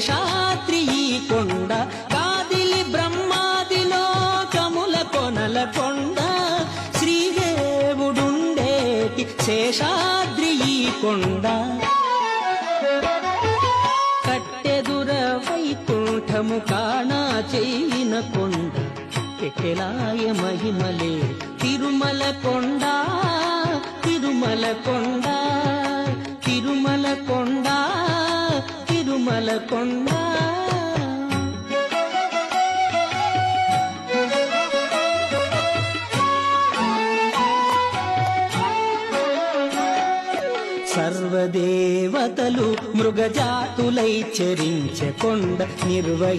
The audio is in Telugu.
శేషాద్రి ఈ కొండ, కాదిలి బ్రహ్మాదిలో కముల కొనల కొండ, శ్రీదేవుడుండేటి శేషాద్రి ఈ కొండ. కట్టెదుర వైకుంఠము కాణా చేయిన కొండ, పెట్టెలాయ మహిమలే తిరుమల కొండ, తిరుమల కొండ, తిరుమల కొండ, తిరుమల కొండ. సర్వదేవతలు మృగజాతులై చరించె కొండ, నిర్వహి